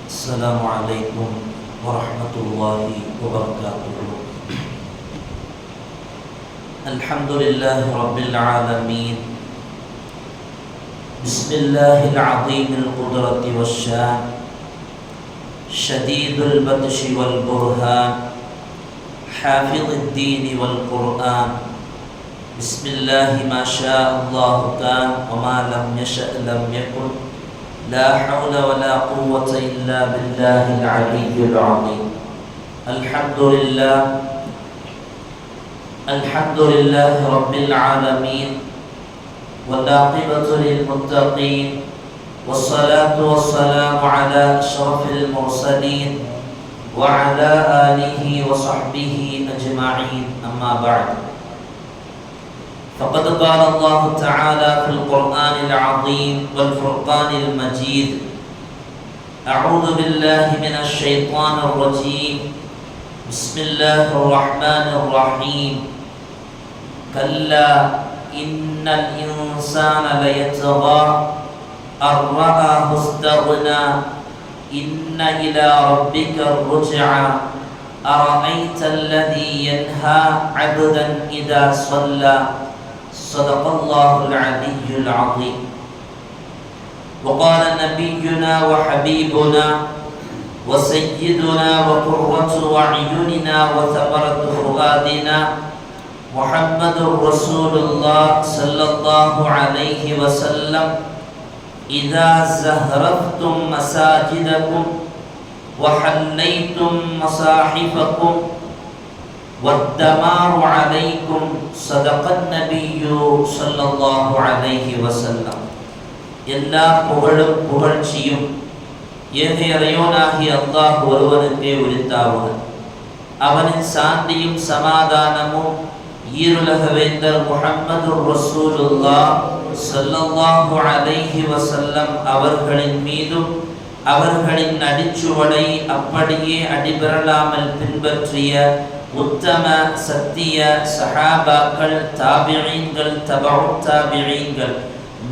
السلام عليكم ورحمة الله وبركاته. الحمد لله رب العالمين. بسم الله العظيم القدرة والشان، شديد البطش والبرهان، حافظ الدين والقرآن. بسم الله ما شاء الله كان وما لم يشأ لم يكن. لا حول ولا قوة إلا بالله العلي العظيم. الحمد لله رب العالمين، والعاقبة للمتقين، والصلاة والسلام على أشرف المرسلين وعلى آله وصحبه أجمعين. أما بعد، فقد قال الله تعالى في القرآن العظيم والفرقان المجيد: أعوذ بالله من الشيطان الرجيم. بسم الله الرحمن الرحيم. كلا إن الإنسان ليطغى أن رآه استغنى إن إلى ربك الرجعى أرأيت الذي ينهى عبدا إذا صلى. صدق الله العلي العظيم. وقال نبينا وحبيبنا وسيدنا وقرة أعيننا وثمرة فؤادنا محمد رسول الله صلى الله عليه وسلم: إذا زهرفتم مساجدكم وحليتم مصاحفكم والدمار عليكم. صدق النبي صلى الله عليه وسلم. எல்லா புகழும் புகழ்ச்சியும் ஏக இறைவனாகிய அல்லாஹ் ஒருவனுக்கே உரித்தாவுக. அவனின் சாந்தியும் சமாதானமும் ஈருலக வேந்தர் முஹம்மது ரசூலுல்லாஹ் ஸல்லல்லாஹு அலைஹி வஸல்லம் அவர்களின் மீதும் அவர்களின் அடிச்சுவடை அப்படியே அடிபெறலாமல் பின்பற்றிய உத்தம சத்திய சஹாபாக்கள், தாபிஈன்கள், தபஉ தாபிஈன்கள்,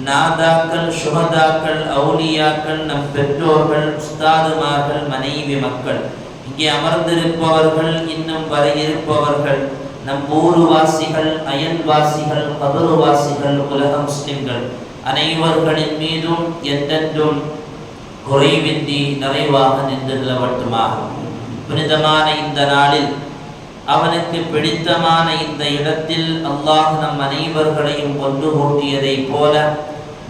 நாதாக்கள், சுஹதாக்கள், அவுலியாக்கள், நம் பெற்றோர்கள், உஸ்தாதுமார்கள், மனைவி மக்கள், இங்கே அமர்ந்திருப்பவர்கள், இன்னும் வர இருப்பவர்கள், நம் ஊருவாசிகள், அயல்வாசிகள், கபருவாசிகள், உலக முஸ்லிம்கள் அனைவர்களின் மீதும் என்றென்றும் குறைவின்றி நிறைவாக நின்று நிலவட்டுமாக. புனிதமான இந்த நாளில், அவனுக்கு பிடித்தமான இந்த இடத்தில் அல்லாஹ் நம் அனைவர்களையும் ஒன்று கூட்டியதை போல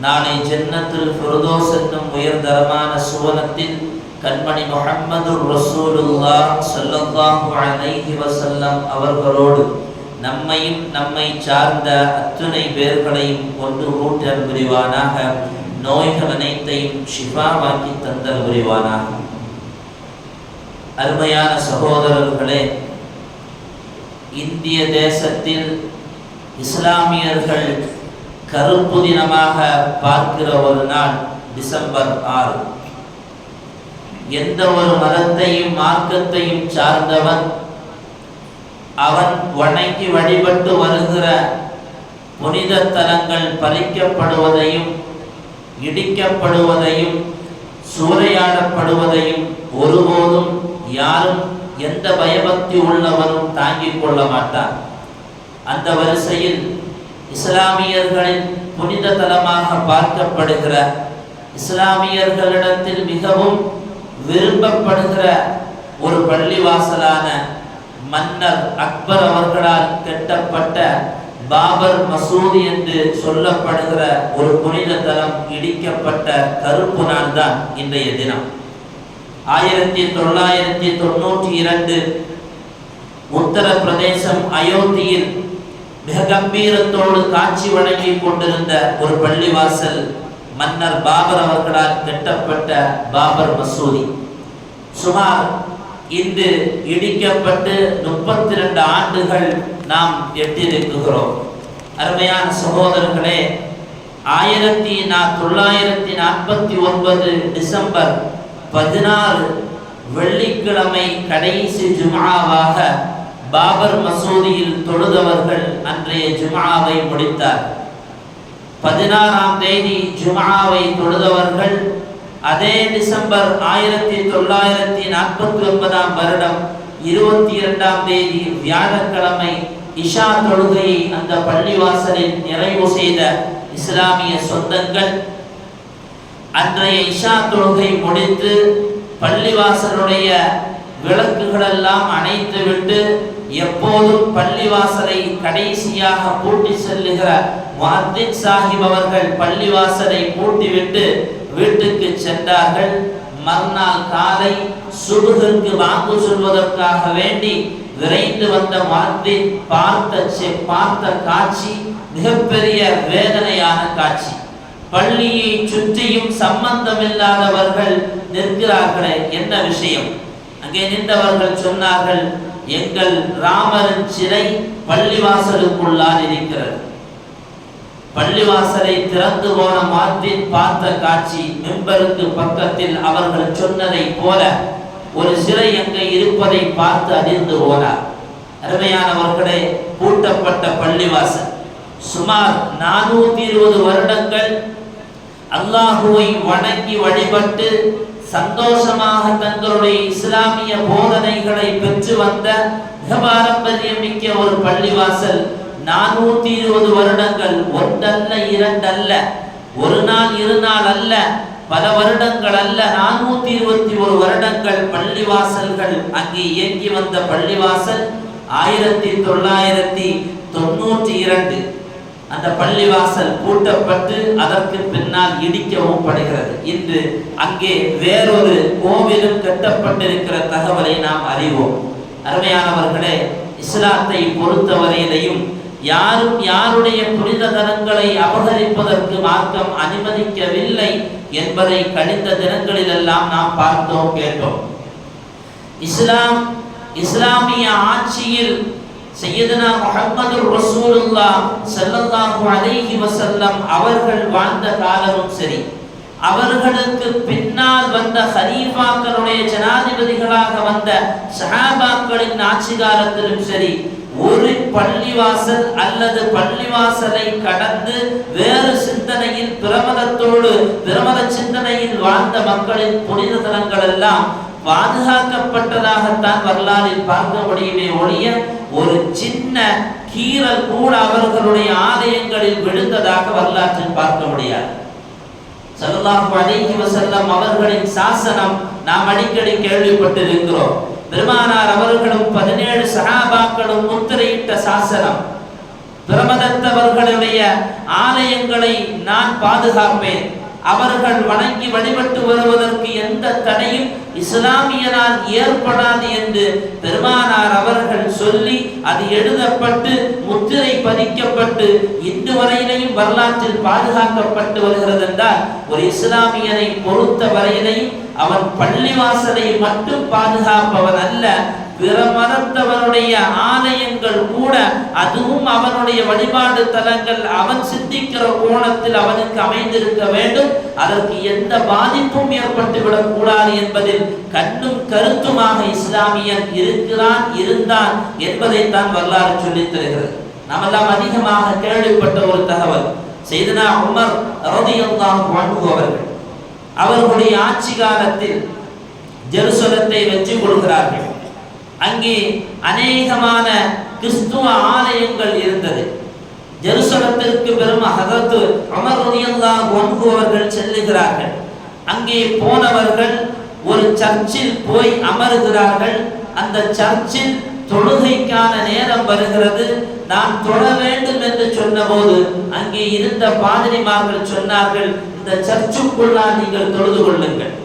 நாளை ஜன்னத்துல் ஃபிர்தௌஸ் என்னும் உயர்தரமான சுவனத்தில் கண்மணி முஹம்மது ரசூலுல்லாஹ் ஸல்லல்லாஹு அலைஹி வஸல்லம் அவர்களோடு நம்மையும் நம்மை சார்ந்த அத்துணை பேர்களையும் ஒன்று கூட்டல் புரிவானாக. நோய்கள் அனைத்தையும் ஷிஃபாவாக்கி தந்தல் புரிவானாக. அருமையான சகோதரர்களே, இந்திய தேசத்தில் இஸ்லாமியர்கள் கருப்பு தினமாக பார்க்கிற ஒரு நாள் டிசம்பர் 6. எந்த ஒரு மதத்தையும் மார்க்கத்தையும் சார்ந்தவன் அவன் வணங்கி வழிபட்டு வருகிற புனித தலங்கள் பறிக்கப்படுவதையும் இடிக்கப்படுவதையும் சூறையாடப்படுவதையும் ஒருபோதும் யாரும் எந்த பயபக்தி உள்ளவரும் தாங்கிக் கொள்ள மாட்டார். அந்த வரிசையில் இஸ்லாமியர்களின் புனித தலமாக பார்க்கப்படுகிற, இஸ்லாமியர்களிடத்தில் மிகவும் விரும்பப்படுகிற ஒரு பள்ளிவாசலான மன்னர் அக்பர் அவர்களால் கட்டப்பட்ட பாபர் மசூதி என்று சொல்லப்படுகிற ஒரு புனித தலம் இடிக்கப்பட்ட கருப்பு நாள் தான் இன்றைய தினம். 1992 உத்தரப்பிரதேசம் அயோத்தியில் மிக கம்பீரத்தோடு காட்சி வழங்கி கொண்டிருந்த ஒரு பள்ளிவாசல் மன்னர் பாபர் அவர்களால் கட்டப்பட்ட பாபர் மசூதி சுமார் இன்று இடிக்கப்பட்டு 32 ஆண்டுகள் நாம் எட்டியிருக்கிறோம். அருமையான சகோதரர்களே, 1949 டிசம்பர் 16 வெள்ளிக்கிழமை கடைசி ஜும்ஆவாக பாபர் மசூதியில் தொழுதவர்கள் அன்றைய ஜும்ஆவை முடித்தார். 16ஆம் தேதி ஜும்ஆவை தொழுதவர்கள் அதே டிசம்பர் 1949 வருடம் 22ஆம் தேதி வியாழக்கிழமை இஷா தொழுகையை அந்த பள்ளிவாசலில் நிறைவு செய்த இஸ்லாமிய சொந்தங்கள் அன்றைய இஷா தொழுகை முடித்து பள்ளிவாசலுடைய விளக்குகளெல்லாம் அணைத்துவிட்டு எப்போதும் பள்ளிவாசலை கடைசியாக பூட்டி செல்லுகிற முஅத்தின் சாஹிப் அவர்கள் பள்ளிவாசலை பூட்டிவிட்டு வீட்டுக்கு சென்றார்கள். மறுநாள் காலை சுபுகிற்கு வாங்கு சொல்வதற்காக வேண்டி விரைந்து வந்த முஅத்தின் பார்த்த காட்சி மிகப்பெரிய வேதனையான காட்சி. பள்ளியை சுற்றியும் சம்பந்தமில்லாதவர்கள் நிற்கிறார்களே, என்ன விஷயம்? அங்கே நின்றவர்கள் சொன்னார்கள், எங்கள் ராமரின் சிலை பள்ளிவாசலுக்குள்ளால் இருக்கிறது. பள்ளிவாசலை திறந்து போன முஅத்தின் பார்த்த காட்சி, மிம்பருக்கு பக்கத்தில் அவர்கள் சொன்னதை போல ஒரு சிலை அங்கே இருப்பதை பார்த்து அதிர்ந்து போனார். அருமையானவர்களே, பூட்டப்பட்ட பள்ளிவாசல். சுமார் 420 வருடங்கள் அல்லாஹுவை வணங்கி வழிபட்டு சந்தோஷமாக தங்களுடைய இஸ்லாமிய போதனைகளை பெற்று வந்த மிக பாரம்பரியம் மிக்க ஒரு பள்ளிவாசல் 420 வருடங்கள், ஒன்றல்ல இரண்டல்ல, ஒரு நாள் இரு நாள் அல்ல, பல வருடங்கள் அல்ல, 421 வருடங்கள் பள்ளிவாசல்கள் அங்கே இயங்கி வந்த பள்ளிவாசல் 1992 அந்த பள்ளிவாசல் பூட்டப்பட்டு அதற்கு பின்னால் இடிக்கவும் படுகிறது. இன்று அங்கே வேறொரு கோவிலும் கட்டப்பட்டிருக்கிற தகவலை நாம் அறிவோம். அருமையானவர்களே, இஸ்லாத்தை பொறுத்தவரையிலையும் யாரும் யாருடைய புனித தலங்களை அபகரிப்பதற்கு மார்க்கம் அனுமதிக்கவில்லை என்பதை கழிந்த தினங்களிலெல்லாம் நாம் பார்த்தோம், கேட்டோம். இஸ்லாமிய ஆட்சியில் சையதுனா முஹம்மது ரசூலுல்லாஹ் ஸல்லல்லாஹு அலைஹி வஸல்லம் அவர்கள் வாழ்ந்த காலமும் சரி, அவர்களுக்கு பின்னால் வந்த ஹலீஃபாக்களுடைய ஜனாதிபதிகளாக வந்த சஹாபாக்களின் ஆட்சி காலத்திலும் சரி, ஒரு பள்ளிவாசல் அல்லது பள்ளிவாசலை கடந்து வேறு சிந்தனையில் பிரமத சிந்தனையில் வாழ்ந்த மக்களின் புனித தலங்கள் எல்லாம் பாதுகாக்கப்பட்டதாகத்தான் வரலாற்றில் பார்க்க முடியுமே ஒழிய ஒரு சின்ன கீறல் கூட அவர்களுடைய ஆலயங்களில் விழுந்ததாக வரலாற்றில் பார்க்க முடியாது. ஸல்லல்லாஹு அலைஹி வஸல்லம் அவர்களின் சாசனம் நாம் அடிக்கடி கேள்விப்பட்டிருக்கிறோம். பெருமானார் அவர்களும் 17 சஹாபாக்களும் முத்திரையிட்ட சாசனம், பிரமதத்தவர்களுடைய ஆலயங்களை நான் பாதுகாப்பேன், அவர்கள் வணங்கி வழிபட்டு வருவதற்கு எந்த தடையும் இஸ்லாமியனால் ஏற்படாது என்று பெருமானார் அவர்கள் சொல்லி அது எழுதப்பட்டு முத்திரை பதிக்கப்பட்டு இன்று வரையிலையும் வரலாற்றில் பாதுகாக்கப்பட்டு வருகிறது என்றால், ஒரு இஸ்லாமியனை பொறுத்த வரையிலையும் அவன் பள்ளிவாசலை மட்டும் பாதுகாப்பவன் அல்ல, பிற மதத்தவனுடைய ஆலயங்கள் கூட, அதுவும் அவனுடைய வழிபாடு தலங்கள், அவன் சிந்திக்கிற கோணத்தில் அவனுக்கு அமைந்திருக்க வேண்டும், அதற்கு எந்த பாதிப்பும் ஏற்பட்டுவிடக் கூடாது என்பதில் கண்ணும் கருத்துமாக இஸ்லாமியன் இருந்தான் என்பதைத்தான் வரலாறு சொல்லித் தருகிறது. நாமெல்லாம் அதிகமாக கேள்விப்பட்ட ஒரு தகவல், சையதுனா உமர் ரலியல்லாஹு அன்ஹு அவர்களுடைய ஆட்சி காலத்தில் ஜெருசலத்தை வெற்றி கொள்கிறார்கள். அங்கே அநேகமான கிறிஸ்துவ ஆலயங்கள் இருந்தது. ஜெருசலத்திற்கு பெரும் ஹஜ்ரத் உமர் ரலியல்லாஹு அன்ஹு அவர்கள் செல்லுகிறார்கள். அங்கே போனவர்கள் ஒரு சர்ச்சில் போய் அமருகிறார்கள். அந்த சர்ச்சில் தொழுகைக்கான நேரம் வருகிறது. நான் தொழ வேண்டும் என்று சொன்னபோது அங்கே இருந்த பாதிரிமார்கள் சொன்னார்கள், இந்த சர்ச்சுக்குள்ளால் நீங்கள் தொழுது கொள்ளுங்கள்.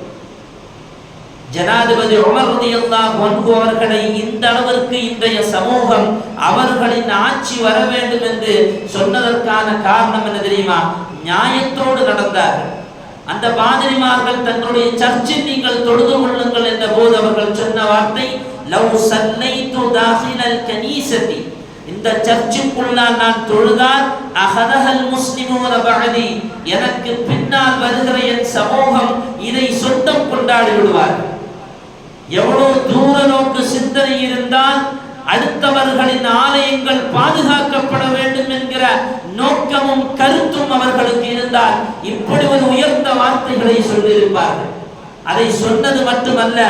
ஜனாதிபதி உமர் ரலியல்லாஹு அன்ஹு அவர்களை இந்த அளவிற்கு இன்றைய சமூகம் அவர்களின் ஆட்சி வர வேண்டும் என்று சொன்னதற்கான காரணம் என்ன தெரியுமா? நியாயத்தோடு நடந்தார்கள். அந்த பாதிரிமார்கள் தங்களுடைய சர்ச்சில் நீங்கள் தொழுது கொள்ளுங்கள் என்ற போது அவர்கள் சொன்ன வார்த்தை, லவ் சல்லைது தாஹிலல் கனீசதி, இந்த சர்ச்சுக்குள்ளால் நான் தொழுதால் அஹதஹல் முஸ்லிமூன பஅதி, எனக்கு பின்னால் வருகிற என் சமூகம் இதை சொந்தம் கொண்டாடி விடுவார்கள். எவ்வளவு தூர நோக்கு சிந்தனை இருந்தால் அடுத்தவர்களின் ஆலயங்கள் பாதுகாக்கப்பட வேண்டும் என்கிற நோக்கமும் கருத்தும் அவர்களுக்கு இருந்தால் இப்படி ஒரு உயர்ந்த வார்த்தைகளை சொல்லியிருப்பார்கள். அதை சொன்னது மட்டுமல்ல,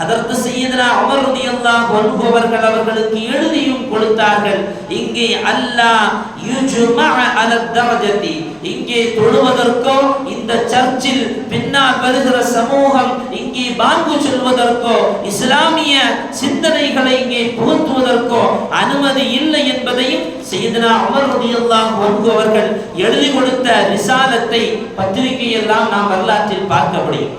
அதற்கு சையதுனா உமர் ரலியல்லாஹு அன்ஹு அவர்களுக்கு எழுதியும் கொடுத்தார்கள். இங்கே அல்லாஹ் யுஜ்மஅ அலா தரஜதி, இங்கே தொழுவதற்கோ இந்த சர்ச்சில் பின்னால் வருகிற சமூகம் இங்கே பாங்கு சொல்வதற்கோ இஸ்லாமிய சிந்தனைகளை இங்கே புகுத்துவதற்கோ அனுமதி இல்லை என்பதையும் சையதுனா உமர் ரலியல்லாஹு அன்ஹு அவர்கள் எழுதி கொடுத்த ரிசாலத்தை பத்திரிகையெல்லாம் நாம் வரலாற்றில் பார்க்க முடியும்.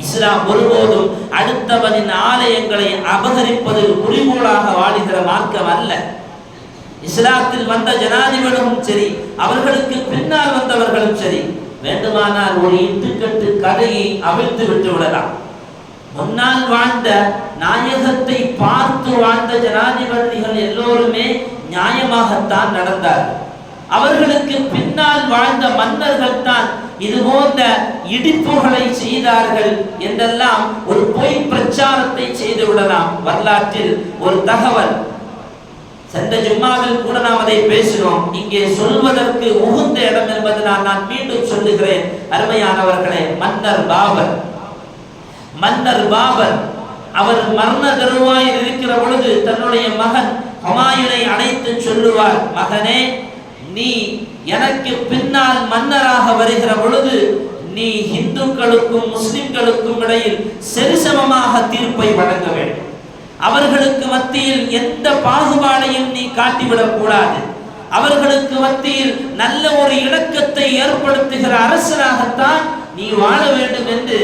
இஸ்லாம் ஒருபோதும் அடுத்தவனின் ஆலயங்களை அபகரிப்பதில் குறிக்கோளாக வாழுகிற மார்க்கம் அல்ல. இஸ்லாத்தில் வந்த ஜனாதிபதிகளும் சரி, அவர்களுக்கு பின்னால் வந்தவர்களும் சரி, வேண்டுமானால் ஒரு இட்டுக்கட்டு கதையை அவிழ்த்து விட்டு விடலாம். முன்னால் வாழ்ந்த நாயகத்தை பார்த்து வாழ்ந்த ஜனாதிபதிகள் எல்லோருமே நியாயமாகத்தான் நடந்தார்கள். அவர்களுக்கு பின்னால் வாழ்ந்த மன்னர்கள் தான் இது போன்ற இடிப்புகளை செய்தார்கள் என்றெல்லாம் ஒரு பொய் பிரச்சாரத்தை செய்து விடலாம். வரலாற்றில் ஒரு தகவல், சென்ற ஜும்மாவில் கூட நாம் அதை பேசினோம். இங்கே சொல்வதற்கு உகுந்த இடம் என்பதனால் நான் மீண்டும் சொல்லுகிறேன். அருமையானவர்களே, மன்னர் பாபர் அவர் மரண தருவாயில் இருக்கிற பொழுது தன்னுடைய மகன் ஹுமாயூனை அழைத்து சொல்லுவார், மகனே, நீ எனக்கு பின்னால் மன்னராக வருகிற பொழுது நீ இந்துக்களுக்கும் முஸ்லிம்களுக்கும் இடையில் சரிசமமாக தீர்ப்பை வழங்க வேண்டும். அவர்களுக்கு மத்தியில் எந்த பாகுபாடையும் நீ காட்டிவிடக் கூடாது. அவர்களுக்கு மத்தியில் நல்ல ஒரு இணக்கத்தை ஏற்படுத்துகிற அரசனாகத்தான் நீ வாழ வேண்டும் என்று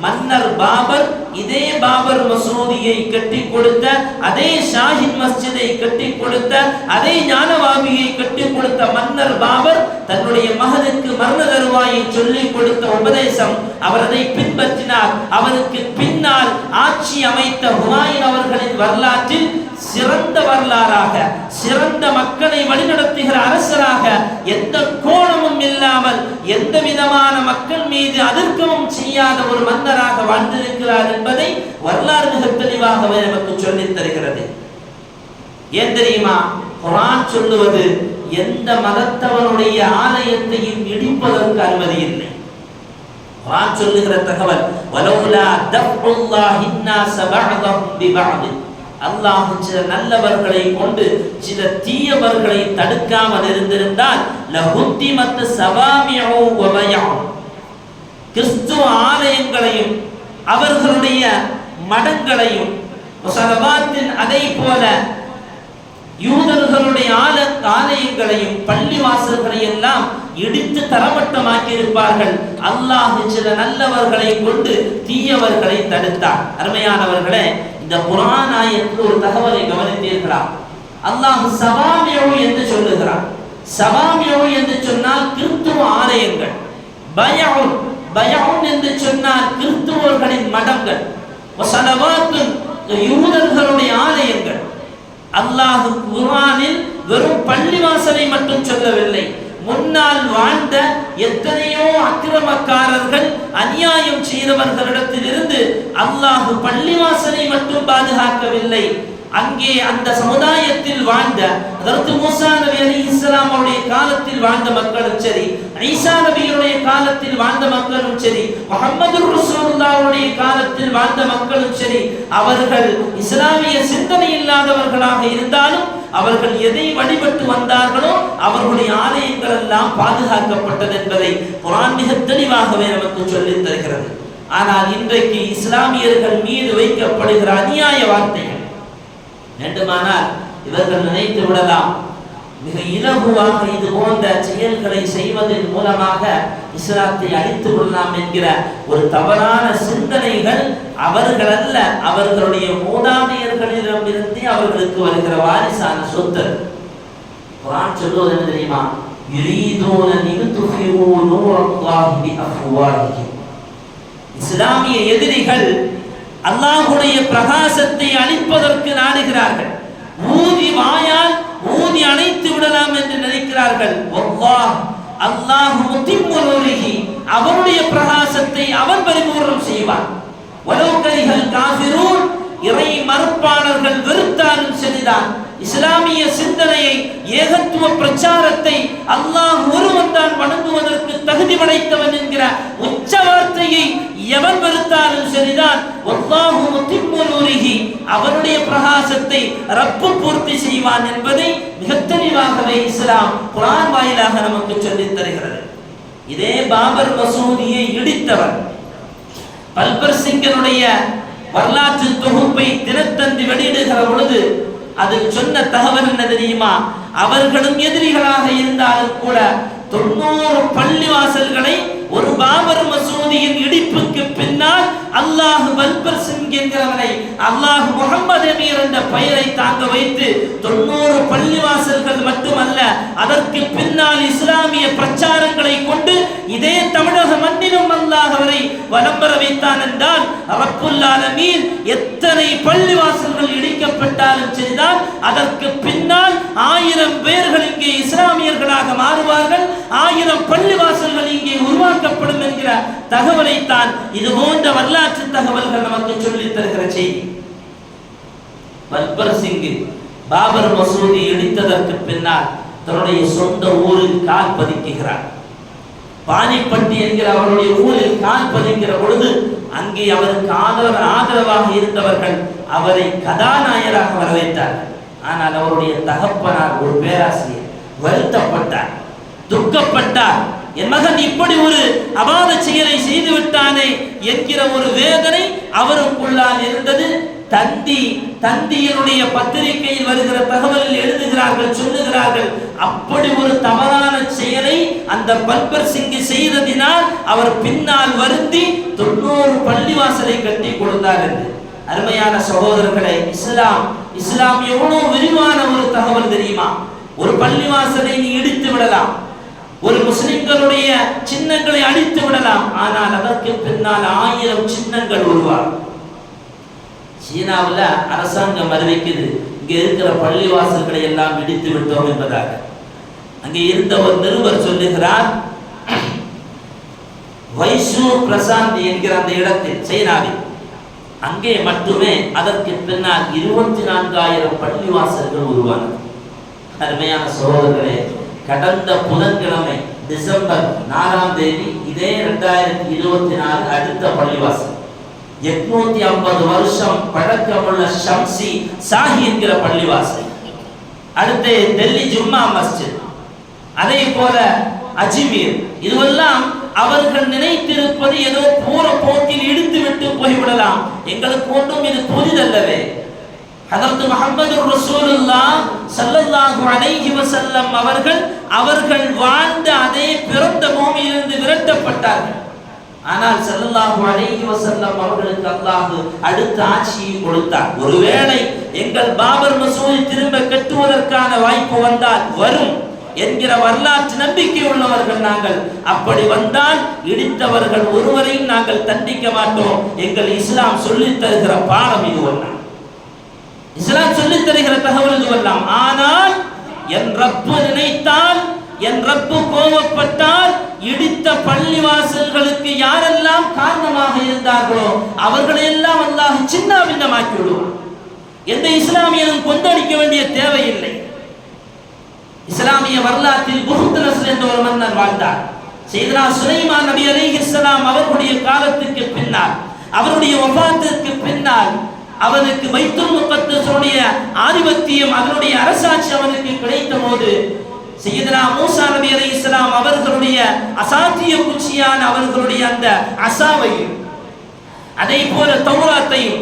மன்னர் பாபர், இதே பாபர் மசூதியை கட்டி கொடுத்த, அதே ஷாஹின் மஸ்ஜிதை கட்டி கொடுத்த, அதே ஞானவாபியை கட்டி கொடுத்த மன்னர் பாபர் தன்னுடைய மகனுக்கு மரண தருவாயை சொல்லிக் கொடுத்த உபதேசம், அவர் அதை பின்பற்றினார். அவருக்கு பின்னால் ஆட்சி அமைத்த ஹுமாயூன் அவர்களின் வரலாற்றில் சிறந்த வரலாறாக, சிறந்த மக்களை வழிநடத்துகிற அரசராக, எந்த கோணமும் இல்லாமல் எந்த விதமான மக்கள் மீது அதிர்க்கமும் செய்யாத ஒரு மன்னராக வாழ்ந்திருக்கிறார் என்பதை வரலாறு மிக தெளிவாகவே நமக்கு சொல்லித் தருகிறது. ஏன் தெரியுமா? குர்ஆன் சொல்லுவது எந்த மதத்தவனுடைய ஆலயத்தையும் இடிப்பதற்கு அனுமதி இல்லை. குர்ஆன் சொல்லுகிற தகவல், வலௌலா தஃஉல்லாஹி الناس بعضهم ببعض, அல்லாஹ் சில நல்லவர்களை கொண்டு சில தீயவர்களை தடுக்காமல் இருந்திருந்தால் லஹுத்திமத் சவாமிஉ வ பைஉ, கிறிஸ்துவ ஆலயங்களையும் அவர்களுடைய மடங்களையும் ஸலவாத்தின் அதை போல யூதர்களுடைய ஆலயங்களையும் பள்ளிவாசல்களை எல்லாம் இடித்து தரமட்டமாக்கி இருப்பார்கள். அல்லாஹ் சில நல்லவர்களை கொண்டு தீயவர்களை தடுத்தார். அருமையானவர்களே, இந்த குர்ஆன் ஆயத்தில் ஒரு தகவலை கவனித்தீர்களா? அல்லாஹ் சவாமிஉ என்று சொல்லுகிறார். சவாமிஉ என்று சொன்னால் கிறிஸ்துவ ஆலயங்கள், பைஉ என்று சொன்னால் கிறிஸ்துவர்களின் மடங்கள், ஸலவாத்துன் யூதர்களுடைய ஆலயங்கள். அல்லாஹ் குர்ஆனில் வெறும் பள்ளிவாசலை மட்டும் சொல்லவில்லை, முன்னால் வாழ்ந்த எத்தனையோ அக்கிரமக்காரர்கள் அநியாயம் செய்தவர்களிடத்தில் இருந்து அல்லாஹ் பள்ளிவாசலை மட்டும் பாதுகாக்கவில்லை, அங்கே அந்த சமுதாயத்தில் வாழ்ந்த ஹஜ்ரத் மூசா நபி அலைஹிஸ்ஸலாம் அவருடைய காலத்தில் வாழ்ந்த மக்களும் சரி, ஈசா நபியுடைய காலத்தில் வாழ்ந்த மக்களும் சரி, முஹம்மது ரசூலுல்லாஹ்வுடைய காலத்தில் வாழ்ந்த மக்களும் சரி, அவர்கள் இஸ்லாமிய சிந்தனை இல்லாதவர்களாக இருந்தாலும் அவர்கள் எதை வழிபட்டு வந்தார்களோ அவர்களுடைய ஆலயங்கள் எல்லாம் பாதுகாக்கப்பட்டது என்பதை குர்ஆன் மிக தெளிவாகவே நமக்கு சொல்லித் தருகிறது. ஆனால் இன்றைக்கு இஸ்லாமியர்கள் மீது வைக்கப்படுகிற அநியாய வார்த்தைகள் வேண்டுமானால் இவர்கள் நினைத்து விடலாம், மிக இலகுவாக இது போன்ற செயல்களை செய்வதன் மூலமாக இஸ்லாத்தை அழித்து விடலாம் என்கிற ஒரு தவறான சிந்தனைகள் அவர்கள் அல்ல, அவர்களுடைய மூதாதையர்களிடமிருந்து அவர்களுக்கு வருகிற வாரிசான சொத்து. குர்ஆன் சொல்வது என்ன தெரியுமா? யுரீதூன லியுத்ஃபிஉ நூரல்லாஹி பிஅஃப்வாஹிஹிம். இஸ்லாமிய எதிரிகள் அல்லாஹ்வுடைய பிரகாசத்தை அழிப்பதற்கு நாடுகிறார்கள். ஊதி வாயால் ஊதி அணைத்து விடலாம் என்று நினைக்கிறார்கள். வல்லாஹ், அல்லாஹ் முத்திம்மு நூரிஹி, அவருடைய பிரகாசத்தை அவன் பரிபூர்ணம் செய்வான். வலௌ கரிஹல் காஃபிரூன், இறை மறுப்பாளர்கள் வெறுத்தாலும் சரிதான், இஸ்லாமிய சிந்தனையை, ஏகத்துவ பிரச்சாரத்தை அல்லாஹ் ஒருவன் தான் வணங்குவதற்கு தகுதி படைத்தவன் என்கிற உச்ச வார்த்தையை எவன் வெறுத்தாலும் சரிதான், வல்லாஹு முத்திம்மு நூரிஹி, அவனுடைய பிரகாசத்தை ரப்பு பூர்த்தி செய்வான் என்பதை மிக தெளிவாகவே இஸ்லாம் குர்ஆன் வாயிலாக நமக்கு சொல்லித் தருகிறது. இதே பாபர் மசூதியை இடித்தவர் பல்பர் சிங்கனுடைய வரலாற்று தொகுப்பை தினத்தந்தி வெளியிடுகிற பொழுது அதில் சொன்ன தகவல் என்ன தெரியுமா? அவர்களும் எதிரிகளாக இருந்தாலும் கூட 90 பள்ளிவாசல்களை ஒரு பாபர் மசூதியின் இடிப்புக்கு பின்னால் அல்லாஹ் பல்பர் சிங் என்கிறவனை, அல்லாஹ் முகமது அமீர் என்ற பெயரை தாங்க வைத்து 90 பள்ளிவாசல்கள் மட்டுமல்ல, அதற்கு பின்னால் இஸ்லாமிய பிரச்சாரங்களை கொண்டு இதே தமிழக மண்ணிலும் அல்லாஹ் அவரை வலம் பெற வைத்தான் என்றால், ரப்புல் ஆலமீன் எத்தனை பள்ளிவாசல்கள் இடிக்கப்பட்டாலும் சரிதான், அதற்கு பின்னால் 1000 பேர்கள் இங்கே இஸ்லாமியர்களாக மாறுவார்கள், 1000 பள்ளிவாசல்கள் இங்கே உருவாக்கப்படும் என்கிற தகவலை தான் இது போன்ற வரலாற்று தகவல்கள் நமக்கு சொல்லித் தருகிற செய்தி. பல்பர் சிங் பாபர் மசூதி இடித்ததற்கு பின்னால் தன்னுடைய சொந்த ஊரில் கால் பதிக்கிறார். பானிப்பட்டி என்கிற அவருடைய ஊரில் கால் பதிக்கிற பொழுது அங்கே அவருக்கு ஆதரவாக இருந்தவர்கள் அவரை கதாநாயகராக வரவேற்றார்கள். ஆனால் அவருடைய தகப்பனார் ஒரு பேராசிரியர் வருத்தப்பட்டார், துக்கப்பட்டார். என் மகன் இப்படி ஒரு அபாத செயலை செய்து விட்டானே என்கிற ஒரு வேதனை அவருக்குள்ளால் இருந்தது. தந்தியினுடைய பத்திரிகையில் வருகிற தகவலில் எழுதுகிறார்கள், சொல்லுகிறார்கள், அப்படி ஒரு தவறான செயலை அந்த பல்பர் சிங் செய்ததினால் அவர் பின்னால் வருந்தி 90 பள்ளிவாசலை கட்டி கொடுத்தார் என்று. அருமையான சகோதரர்களே, இஸ்லாம் எவ்வளவு விரிவான ஒரு தகவல் தெரியுமா? ஒரு பள்ளிவாசலை நீ இடித்து விடலாம், ஒரு முஸ்லிம்களுடைய சின்னங்களை அழித்து விடலாம், ஆனால் அதற்கு பின்னால் 1000 சின்னங்கள் உருவாகும். சீனாவில் அரசாங்கம் அறிவிக்குது, இங்கே இருக்கிற பள்ளிவாசல்களை எல்லாம் இடித்து விட்டோம் என்பதாக. அங்கே இருந்த ஒரு நிருபர் சொல்லுகிறார், வைசு பிரசாந்த் என்கிற அந்த இடத்தில் சீனாவில் அங்கே மட்டுமே அதற்கு பின்னால் 24000 பள்ளிவாசல்கள் உருவானது. அருமையான சகோதரர்களே, கடந்த புதன்கிழமை டிசம்பர் 4ஆம் தேதி இதே 2024 அடுத்த பள்ளிவாசல் 850 வருஷம் பழக்கமுள்ள ஷம்சி சாஹி என்கிற பள்ளிவாசல், அடுத்து டெல்லி ஜும்மா மஸ்ஜித், அதே போல அஜ்மீர், இதுவெல்லாம் அவர்கள் நினைத்திருப்பது ஏதோ போற போக்கில் இடித்து விட்டு போய்விடலாம், எங்களுக்கு ஒன்றும் இது புதிதல்லவே. ஹதரத் முஹம்மது ரசூலுல்லாஹ் ஸல்லல்லாஹு அலைஹி வஸல்லம் அவர்கள் வாழ்ந்த அதே பிறந்த பூமியிலிருந்து விரட்டப்பட்டார்கள். ஆனால் ஸல்லல்லாஹு அலைஹி வஸல்லம் அவர்களுக்கு அல்லாஹ் அடுத்த ஆட்சியை கொடுத்தார். ஒருவேளை எங்கள் பாபர் மசூதி திரும்ப கட்டுவதற்கான வாய்ப்பு வந்தால் வரும் என்கிற வரலாற்று நம்பிக்கை உள்ளவர்கள் நாங்கள். அப்படி வந்தால் இடித்தவர்கள் ஒருவரையும் நாங்கள் தண்டிக்க மாட்டோம். எங்கள் இஸ்லாம் சொல்லித் தருகிற பாடம் இதுவெல்லாம், இஸ்லாம் சொல்லித் தருகிற தகவல் இதுவெல்லாம். ஆனால் என் ரப்பு நினைத்தால், என் ரப்பு கோபப்பட்டால், இடித்த பள்ளிவாசல்களுக்கு யாரெல்லாம் காரணமாக இருந்தார்களோ அவர்களையெல்லாம் அல்லாஹ் சின்ன பின்னமாக்கி விடுவான். எந்த இஸ்லாமியனும் கொந்தளிக்க வேண்டிய தேவையில்லை. இஸ்லாமிய வரலாற்றில் புஹ்த் நஸ்ர் என்ற ஒரு மன்னர் வாழ்ந்தார். சையதுனா சுலைமான் நபி அலைஹிஸ்ஸலாம் அவர்களுடைய காலத்துக்கு பின்னால், அவருடைய வஃபாத்திற்கு பின்னால் அவனுக்கு பைத்துல் முகத்தஸுடைய ஆதிபத்தியம், அதனுடைய அரசாட்சி அவனுக்கு கிடைத்த போது சையதுனா மூசா நபி அலைஹிஸ்ஸலாம் அவர்களுடைய அசாத்திய குச்சியான அவர்களுடைய அந்த அசாவையும், அதே போல தௌராத்தையும்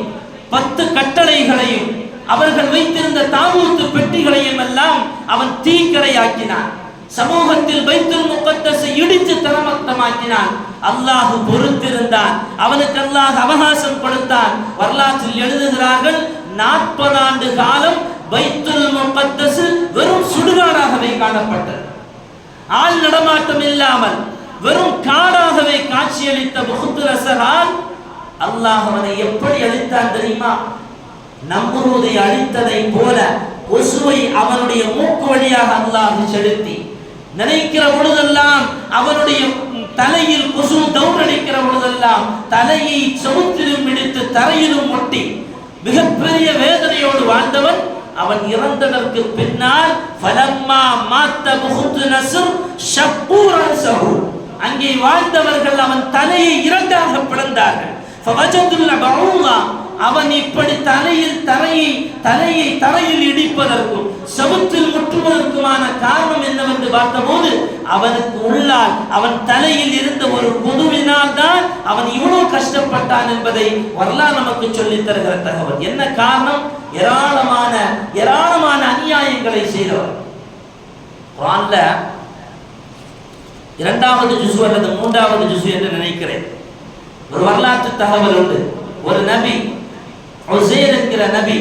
10 கட்டளைகளையும் அவர்கள் வைத்திருந்த தாவூத்து பெட்டிகளையும் எல்லாம் அவன் தீக்கரையாக்கினான். சமூகத்தில் பைத்துல் முகத்தஸை இடித்து தரமட்டமாக்கினான். அல்லாஹ் பொறுத்திருந்தான், அவனுக்கு அல்லாஹ் அவகாசம் கொடுத்தான். வரலாற்றில் எழுதுகிறார்கள், 40 ஆண்டு காலம் பைத்துல் முகத்தஸ் வெறும் சுடுகாடாகவே காணப்பட்டது. ஆள் நடமாட்டம் இல்லாமல் வெறும் காடாகவே காட்சியளித்த புஹ்த் நஸ்ரால் அல்லாஹ் அவனை எப்படி அழித்தான் தெரியுமா? நம்ரூதை அழித்ததை போல கொசுவை அவனுடைய மூக்கு வழியாக அல்லாஹ் செலுத்தி, நினைக்கிற பொழுதெல்லாம் அவனுடைய தலையில் கொசு தௌரடிக்கிற பொழுதெல்லாம் தலையை செவுத்திலும் இடித்து தரையிலும் ஒட்டி மிகப்பெரிய வேதனையோடு வாழ்ந்தவன். அவன் இறந்ததற்கு பின்னால் ஃபலம்மா மாத்த புகுத்து நஸ்ர் ஷப்பூர் அன்சஹு, அங்கே வாழ்ந்தவர்கள் அவன் தலையை இரண்டாக பிளந்தார்கள். ஃபவஜதுல் பஊலா, அவன் இப்படி தலையை தரையில் இடிப்பதற்கும் செவுத்தில் முற்றுவதற்குமான காரணம் என்னவென்று பார்த்தபோது அவனுக்கு உள்ளால் அவன் தலையில் இருந்த ஒரு குதுவினால் தான் அவன் இவ்வளவு கஷ்டப்பட்டான் என்பதை வரலாறு நமக்கு சொல்லித் தருகிற தகவல். என்ன காரணம்? ஏராளமான அநியாயங்களை செய்தவர். குர்ஆன்ல இரண்டாவது ஜுஸ் அல்லது மூன்றாவது ஜுஸ் என்று நினைக்கிறேன், ஒரு வரலாற்று தகவல் உண்டு. ஒரு நபி, உஸைர் என்கிற நபி,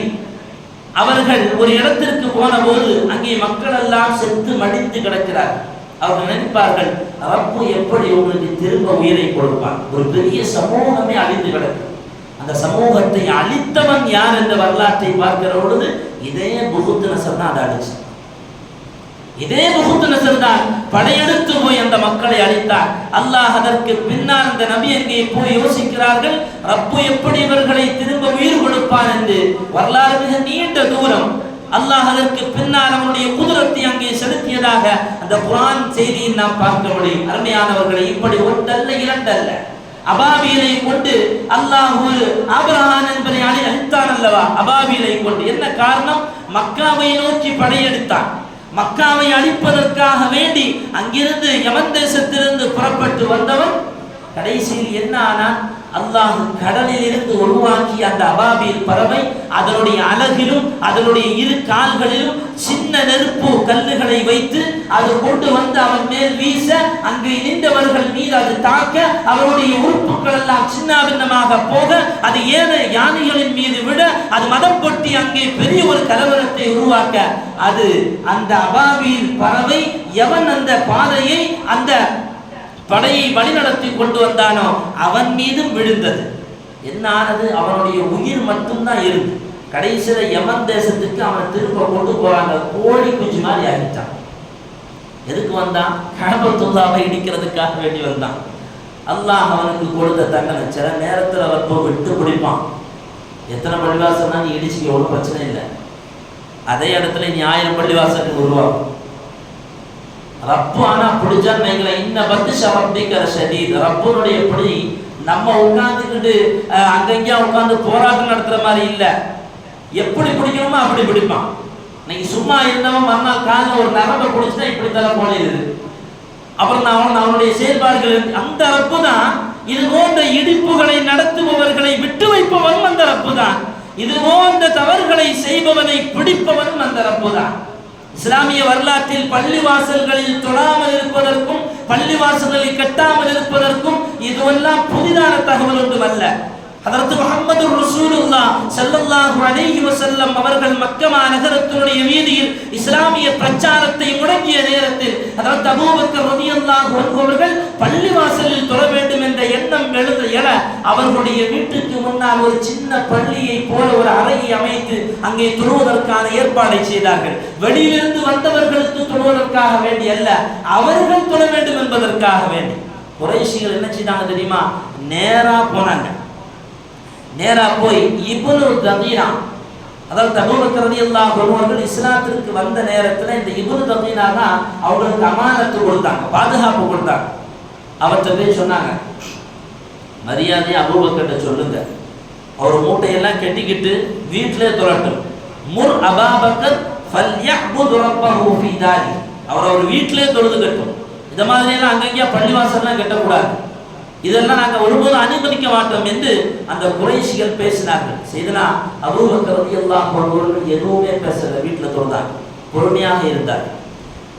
அவர்கள் ஒரு இடத்திற்கு போன போது அங்கே மக்கள் எல்லாம் செத்து மடிந்து கிடக்கிறார்கள். அவர்கள் நினைப்பார்கள், ரப்பு எப்படி உங்களுக்கு திரும்ப உயிரை கொடுப்பான்? ஒரு பெரிய சமூகமே அழிந்து கிடக்கு, அந்த சமூகத்தை அழித்தவன் யார் என்ற வரலாற்றை பார்க்கிற பொழுது இதே புகுத்து நஸர் தான் அதை அழிச்சு. இதே புகுத்து நஸர் தான் படையெடுத்து போய் அந்த மக்களை அழித்தார். அல்லாஹ் அதற்கு பின்னால் அந்த நபி அங்கே போய் யோசிக்கிறார்கள், ரப்பு எப்படி இவர்களை திரும்ப உயிர் கொடுப்பான் என்று. வரலாறு மிக நீண்ட தூரம். அல்லாஹ் அதற்கு பின்னால் அவனுடைய குதிரத்தை அங்கே செலுத்தியதாக அந்த குர்ஆன் செய்தியை நாம் பார்க்க முடியும். அருமையானவர்களை, இப்படி ஒன்றல்ல இரண்டல்ல, அபாபீலை கொண்டு அல்லாஹ் ஒரு ஆபிரகாம் என்பதை அழித்தான் அல்லவா? அபாபீலை கொண்டு என்ன காரணம்? மக்காவை நோக்கி படையெடுத்தான். மக்காவை அழிப்பதற்காக வேண்டி அங்கிருந்து யமன் தேசத்திலிருந்து புறப்பட்டு வந்தவன் கடைசியில் என்ன ஆனான்? அல்லாஹ் கடலில் இருந்து உருவாக்கிய அந்த அபாபீல் பறவை அதனுடைய அலகிலும் அதனுடைய இரு கால்களிலும் சின்ன நெருப்பு கல்லுகளை வைத்து அது கொண்டு வந்து அவன் மேல் வீச, அங்கே நின்றவர்கள் மீது அது தாக்க, அவருடைய உறுப்புகள் எல்லாம் சின்னாபின்னமாக போக, அது யானைகளின் மீது விட, அது மதம் பொட்டி அங்கே பெரிய ஒரு கலவரத்தை உருவாக்க, அது அந்த அபாபீல் பறவை எவன் அந்த பாதையை அந்த படையை வழிநடத்தி கொண்டு வந்தானோ அவன் மீதும் விழுந்தது. என்ன ஆனது? அவனுடைய உயிர் மட்டும்தான் இருந்து கடைசியில யமன் தேசத்துக்கு அவனை திரும்ப கொண்டு போறாங்க. கோழி குஞ்சு மாதிரி ஆகிட்டான். எதுக்கு வந்தான்? கஅபத்துல்லாஹை இடிக்கிறதுக்காக வேண்டி வந்தான். அல்லாஹ் அவனுக்கு கொடுத்த தண்டனை, சில நேரத்தில் அவன் போய் விட்டு பிடிப்பான். எத்தனை பள்ளிவாசல் நீ இடிச்சு எவ்வளவு பிரச்சனை இல்லை, அதே இடத்துல நீ 1000 பள்ளிவாசலுக்கு உருவாகும். ரப்பு ஆனா பிடிச்சான்னு வைங்களேன், இன்ன பத்து ஷரப்திக்கிற ஷதீத், ரப்புனுடைய பிடி நம்ம உட்கார்ந்துக்கிட்டு அங்கங்கேயா உட்கார்ந்து போராட்டம் நடத்துற மாதிரி இல்லை. எப்படி பிடிக்கணுமோ அப்படி பிடிப்பான். இன்னைக்கு சும்மா இருந்தவன் மறுநாள் காலையில் ஒரு நரம்பை பிடிச்சிட்டா இப்படி தர போனது. அப்புறம் அவனுடைய செயல்பாடுகள் அந்த ரப்பு தான். இது போன்ற இடிப்புகளை நடத்துபவர்களை விட்டு வைப்பவனும் அந்த ரப்பு தான். இது போன்ற தவறுகளை செய்பவனை பிடிப்பவனும் அந்த ரப்பு தான். இஸ்லாமிய வரலாற்றில் பள்ளிவாசல்களில் தொழாமல் இருப்பதற்கும் பள்ளிவாசல்களில் கட்டாமல் இருப்பதற்கும் இதுவெல்லாம் புதிதான தகவல் ஒன்றுமல்ல. ஹதரத் முஹம்மது ரசூலுல்லாஹ் ஸல்லல்லாஹு அலைஹி வஸல்லம் அவர்கள் மக்கா நகரத்தினுடைய வீதியில் இஸ்லாமிய பிரச்சாரத்தை முடங்கிய நேரத்தில் ஹதரத் அபூபக்கர் ரலியல்லாஹு அன்ஹு அவர்கள் பள்ளிவாசலில் தொழ வேண்டும் என்ற எண்ணம் எழ அவர்களுடைய வீட்டுக்கு முன்னால் ஒரு சின்ன பள்ளியை போல ஒரு அறையை அமைத்து அங்கே தொழுவதற்கான ஏற்பாடை செய்தார்கள். வெளியிலிருந்து வந்தவர்களுக்கு தொழுவதற்காக வேண்டி அல்ல, அவர்கள் தொழ வேண்டும் என்பதற்காக வேண்டி. குறைஷிகள் என்ன செய்தாங்க தெரியுமா? நேரா போனாங்க. நேரா போய் இப்னு தகீனா, அதாவது அபூபக்கர் ரலியல்லாஹு அன்ஹு அவர்கள் இஸ்லாத்திற்கு வந்த நேரத்தில் இந்த இப்னு தகீனா தான் அவங்களுக்கு அமானத்து கொடுத்தாங்க, பாதுகாப்பு கொடுத்தாங்க. அவர்கிட்ட போய் சொன்னாங்க, மரியாதை அபூபக்கர்ட்ட சொல்லுங்க, அவர் மூட்டையெல்லாம் கட்டிக்கிட்டு வீட்டிலே தொழட்டும். முர் அபூபக்கர் ஃபல்யஅபுது ரப்பஹு ஃபீ தாரி, அவர் வீட்டிலே தொழுது கட்டும். இந்த மாதிரி எல்லாம் அங்கங்கேயா பள்ளிவாசல்லாம் கட்டக்கூடாது, இதெல்லாம் நாங்கள் ஒருபோது அனுமதிக்க மாட்டோம் என்று அந்த குறைஷிகள் பேசினார்கள். செய்தனா அபூபக்கர் ரலியல்லாஹு அன்ஹு அவர்கள் எதுவுமே பேசல, வீட்டில் தொழுதாங்க, பொறுமையாக இருந்தார்.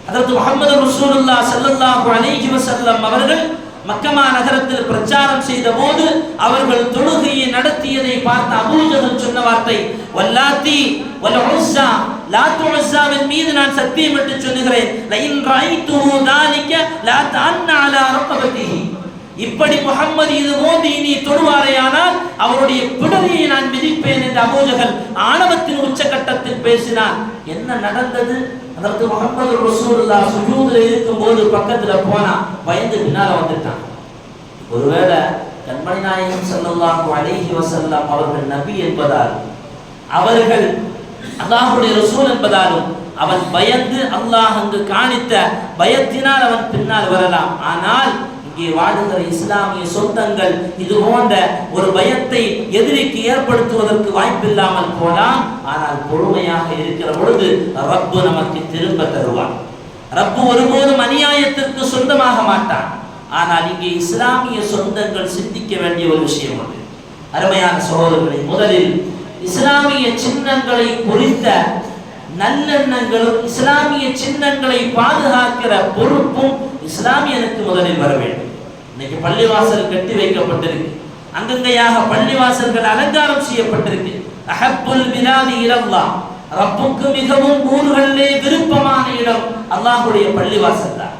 ஹதரத் முஹம்மது ரசூலுல்லாஹ் ஸல்லல்லாஹு அலைஹி வஸல்லம் அவர்கள் மக்கா நகரத்தில் பிரச்சாரம் செய்த போது அவர்கள் தொழுகையை நடத்தியதை பார்த்த அபூஜஹல் சொன்ன வார்த்தை, வல்லாத்தி வல் உஸ்ஸா, லாத் உஸ்ஸாவின் மீது நான் சத்தியமிட்டு சொல்லுகிறேன், லஇன் ரஐதுஹு ذلك லா தஅன்ன அலா ரகபதிஹி, இப்படி முஹம்மது இது போன்று இனி தொழுவாரையானால் அவருடைய பிடரியை நான் மிதிப்பேன் என்று அபூஜஹல் ஆணவத்தின் உச்சகட்டத்தில் பேசினான். என்ன நடந்தது? அதற்கு முஹம்மது ரசூலுல்லாஹ் சுஜூதில் இருக்கும்போது பக்கத்துல போனா பயந்து பின்னால வந்துட்டான். ஒருவேளை கண்மணி நாயகம் ஸல்லல்லாஹு அலைஹி வஸல்லம் அவர்கள் நபி என்பதால் அவர்கள் அல்லாஹ்வுடைய ரசூல் என்பதாலும் அவன் பயந்து அல்லாஹ் அங்கு காணித்த பயத்தினால் அவன் பின்னால் வரலாம். ஆனால் இங்கே வாழுகிற இஸ்லாமிய சொந்தங்கள் இது போன்ற ஒரு பயத்தை எதிரிக்கு ஏற்படுத்துவதற்கு வாய்ப்பில்லாமல் போலாம். ஆனால் பொறுமையாக இருக்கிற பொழுது ரப்பு நமக்கு திரும்ப தருவான். ரப்பு ஒருபோதும் அநியாயத்திற்கு சொந்தமாக மாட்டான். ஆனால் இங்கே இஸ்லாமிய சொந்தங்கள் சிந்திக்க வேண்டிய ஒரு விஷயம் உண்டு. அருமையான சகோதரர்களை, முதலில் இஸ்லாமிய சின்னங்களை குறித்த நல்லெண்ணங்களும் இஸ்லாமிய சின்னங்களை பாதுகாக்கிற பொறுப்பும் இஸ்லாமியனுக்கு முதலில் வர வேண்டும். இன்னைக்கு பள்ளிவாசல் கட்டி வைக்கப்பட்டிருக்கு, அங்கங்கையாக பள்ளிவாசல்கள் அலங்காரம் செய்யப்பட்டிருக்கு. அஹப்புல் பிலாதி இலல்லாஹ், ரப்புக்கு மிகவும் ஊர்களிலே விருப்பமான இடம் அல்லாஹ்வுடைய பள்ளிவாசல் தான்.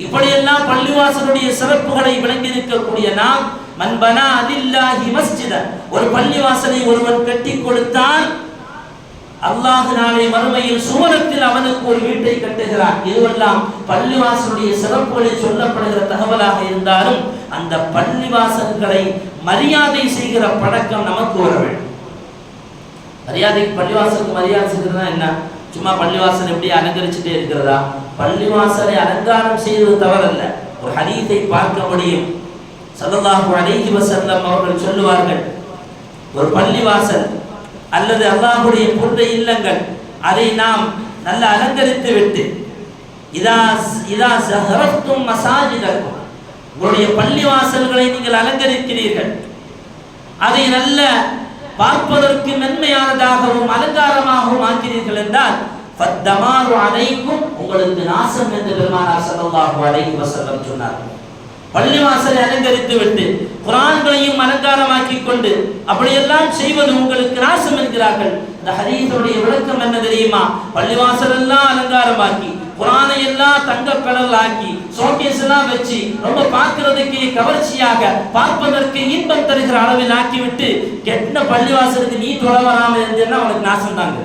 இப்படியெல்லாம் பள்ளிவாசலுடைய சிறப்புகளை விளங்கி இருக்கக்கூடிய நாம், மன் பனா லில்லாஹி மஸ்ஜிதன், ஒரு பள்ளிவாசலை ஒருவன் கட்டி கொடுத்தால் அல்லாஹ் நாளை மறுமையில் சுவனத்தில் அவனுக்கு ஒரு வீட்டை கட்டுகிறான். இதுவெல்லாம் பள்ளிவாசலுடைய சிறப்புகளில் சொல்லப்படுகிற தகவலாக இருந்தாலும் அந்த பள்ளிவாசல்களை மரியாதை செய்கிற பழக்கம் நமக்கு வர வேண்டும். மரியாதைக்கு பள்ளிவாசலுக்கு மரியாதை செய்கிறதா என்ன? சும்மா பள்ளிவாசல் எப்படி அலங்கரிச்சுட்டே இருக்கிறதா? பள்ளிவாசலை அலங்காரம் செய்வது தவறல்ல. ஒரு ஹதீஸை பார்க்க முடியும். ஸல்லல்லாஹு அலைஹி வஸல்லம் அவர்கள் சொல்லுவார்கள், ஒரு பள்ளிவாசல் அல்லது அல்லாஹ்வுடைய புனித இல்லங்கள் அதை நாம் நல்ல அலங்கரித்து விட்டு இதா ஸஹரத்தும் மசாஜிதக்கும், உங்களுடைய பள்ளிவாசல்களை நீங்கள் அலங்கரிக்கிறீர்கள், அதை நல்ல பார்ப்பதற்கு மென்மையானதாகவும் அலங்காரமாகவும் ஆக்கிறீர்கள் என்றால் ஃபத்தமாரு அலைக்கும், உங்களுக்கு நாசம் என்று பெருமானார் ஸல்லல்லாஹு அலைஹி வஸல்லம் சொன்னார்கள். பள்ளிவாசலை அலங்கரித்து விட்டு குர்ஆன்களையும் அலங்காரமாக்கி கொண்டு அப்படியெல்லாம் செய்வது உங்களுக்கு நாசம் என்கிறார்கள். இந்த ஹதீஸுடைய விளக்கம் என்ன தெரியுமா? பள்ளிவாசல் எல்லாம் அலங்காரமாக்கி, குர்ஆனை எல்லாம் தங்க கடல் ஆக்கி, ஷோகேஸ் எல்லாம் வச்சு ரொம்ப பார்க்கிறதுக்கு கவர்ச்சியாக, பார்ப்பதற்கு இன்பம் தருகிற அளவில் ஆக்கிவிட்டு கெட்ட பள்ளிவாசலுக்கு நீ தொலை வராமல் இருந்தேன்னா அவனுக்கு நாசம் தாங்க.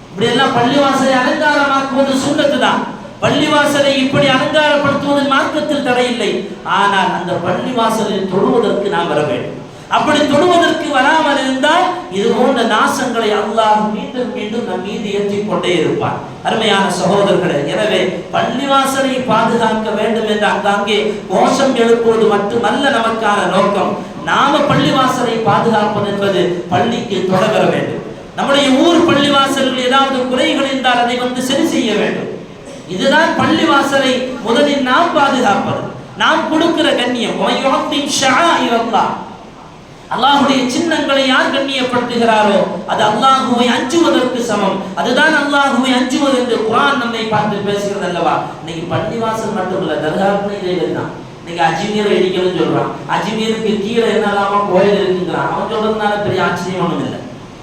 இப்படியெல்லாம் பள்ளிவாசலை அலங்காரமாக்குவது சுன்னத்து தான். பள்ளிவாசலை இப்படி அலங்காரப்படுத்துவதில் மார்க்கத்தில் தடையில்லை. ஆனால் அந்த பள்ளிவாசலில் தொழுவதற்கு நாம் வர வேண்டும். அப்படி தொழுவதற்கு வராமல் இருந்தால் இது போன்ற நாசங்களை அல்லாஹ் மீண்டும் மீண்டும் நம் மீது ஏற்றிக் கொண்டே இருப்பார். அருமையான சகோதரர்களே, எனவே பள்ளிவாசலை பாதுகாக்க வேண்டும் என்று அங்காங்கே கோஷம் எழுப்புவது மட்டுமல்ல நமக்கான நோக்கம். நாம பள்ளிவாசலை பாதுகாப்பது என்பது பள்ளிக்கு தொடர வேண்டும். நம்முடைய ஊர் பள்ளிவாசல்கள் ஏதாவது குறைகள் இருந்தால் அதை வந்து சரி செய்ய வேண்டும். இதுதான் பள்ளிவாசலை முதலில் நாம் பாதுகாப்பது, நாம் கொடுக்கிற கண்ணியம். அல்லாஹ்வுடைய சின்னங்களை யார் கண்ணியப்படுத்துகிறாரோ அது அல்லாஹ்வை அஞ்சுவதற்கு சமம். அதுதான் அல்லாஹ்வை அஞ்சுவது என்று குர்ஆன் நம்மை பார்த்து பேசுகிறது அல்லவா? இன்னைக்கு பள்ளிவாசல் மட்டுமல்ல, தர்காவுக்கு இதே தான். இன்னைக்கு அஜ்மீரை இடிக்கணும்னு சொல்றான். அஜ்மீருக்கு கீழே என்னெல்லாமா கோயில் இருக்குங்கிறான். அவன் சொல்றதுனால பெரிய ஆச்சரியம் ஒன்றும் இல்லை.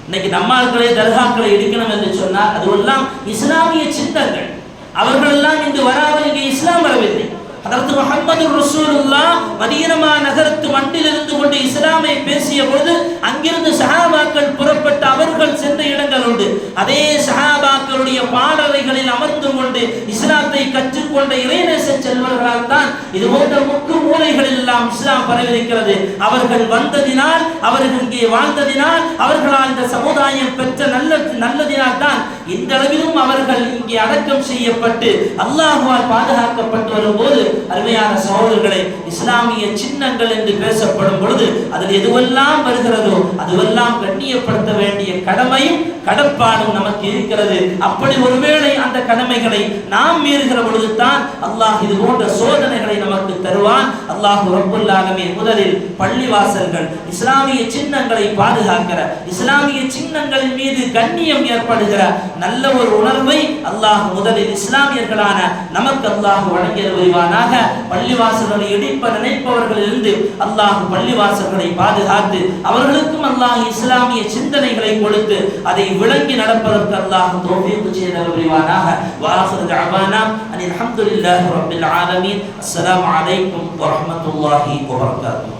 இன்னைக்கு நம்மாக்களை தர்காக்களை இடிக்கணும் என்று சொன்னால் அதுவெல்லாம் இஸ்லாமிய சின்னங்கள். அவர்கள் எல்லாம் இங்கு வராமல் இங்கே இஸ்லாம் வரவில்லை. ஹதரத் முஹம்மது ரசூலுல்லாஹ் மதீனா நகரத்து மண்ணில் இருந்து கொண்டு இஸ்லாமை பேசிய பொழுது அங்கிருந்து சஹாபாக்கள் புறப்பட்டு அவர்கள் சென்ற இடங்கள் உண்டு. அதே சஹாபாக்களுடைய பாடலைகளில் அமர்ந்து கொண்டு இஸ்லாத்தை கற்றுக்கொண்ட இறைநேச செல்வர்களால் தான் இது போன்ற முக்கு மூலைகளில் எல்லாம் இஸ்லாம் பரவியிருக்கிறது. அவர்கள் வந்ததினால், அவர்கள் இங்கே வாழ்ந்ததினால், அவர்களால் இந்த சமுதாயம் பெற்ற நல்லதினால் தான் இந்த அளவிலும் அவர்கள் இங்கே அடக்கம் செய்யப்பட்டு அல்லாஹ்வால் பாதுகாக்கப்பட்டு வரும்போது, அருமையான சகோதரர்களே, இஸ்லாமிய சின்னங்கள் என்று பேசப்படும் பொழுது அதில் எதுவெல்லாம் வருகிறதோ அதுவெல்லாம் கண்ணியப்படுத்த வேண்டிய கடமையும் கடப்பாடும் நமக்கு இருக்கிறது. அப்படி ஒருவேளை அந்த கடமைகளை நாம் மீறுகிற பொழுது தான் அல்லாஹ் இது போன்ற சோதனைகளை நமக்கு தருவான். அல்லாஹ் ரப்புல் ஆலமீன் முதலில் பள்ளிவாசல்கள், இஸ்லாமிய சின்னங்களை பாதுகாக்கிற, இஸ்லாமிய சின்னங்களின் மீது கண்ணியம் ஏற்படுகிற நல்ல ஒரு உணர்வை அல்லாஹ் முதலில் இஸ்லாமியர்களான நமக்கு அல்லாஹ் வழங்கிய வருவானாக. பள்ளிவாசல்களை இடிப்ப நினைப்பவர்களிலிருந்து அல்லாஹ் பள்ளிவாசல்களை பாதுகாத்து அவர்களுக்கும் அல்லாஹ் இஸ்லாமிய சிந்தனைகளை கொடுத்து அதை விளங்கி நடப்பதற்கு அல்லாஹ் தௌஃபீக் செய்து வருவானாக. வஆகிரு தஅவானா அனில் ஹம்துலில்லாஹி ரப்பில் ஆலமீன். அஸ்ஸலாமு அலைக்கும் வரஹ்மத்துல்லாஹி வபரகாத்துஹு.